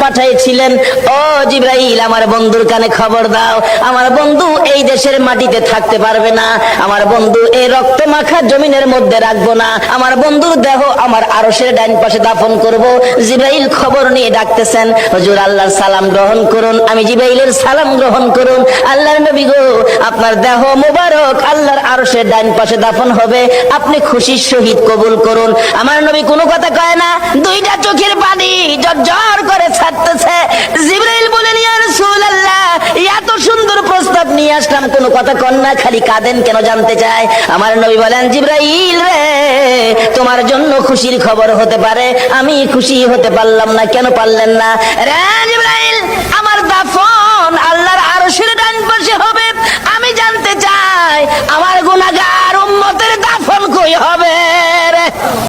পাঠিয়েছিলেন, ও জিবরাইল আমার বন্ধুর কানে খবর দাও, আমার বন্ধু এই দেশের মাটিতে থাকতে পারবে না, আমার বন্ধু এই রক্ত মাখা জমিনের মধ্যে রাখবো না, আমার বন্ধুর দেহ আমার আরশের ডান পাশে দাফন করব। জিবরাইল খবর নিয়ে ডাকতেছেন, হুজুর আল্লাহর সালাম গ্রহণ করুন। আমি জিবরাইলের সালাম গ্রহণ করুন। আল্লাহর নবী গো, আপনার দেহ মোবারক আল্লাহর আরশের ডান পাশে দাফন হবে, আপনি খুশির সহিত কবুল করুন। আমার নবী কোনো কথা কয় না, দুইটা চোখের পানি ঝরঝর করে ছাড়তেছে। জিবরাইল বলেন, ইয়া রাসূলুল্লাহ, এত সুন্দর প্রস্তাব নিয়ে আসলাম, কোনো কথা কন না, খালি কাঁদেন কেন জানতে চাই। আমার নবী বলেন, জিবরাইল রে, তোমার জন্য খুশির খবর হতে পারে, আমি খুশি হতে পারলাম না, কেন পারলেন না? রে জিবরাইল, আমার দাফন আল্লাহর আরশের ডান পাশে হবে, আমি জানতে চাই আমার গুনাহগার উম্মতের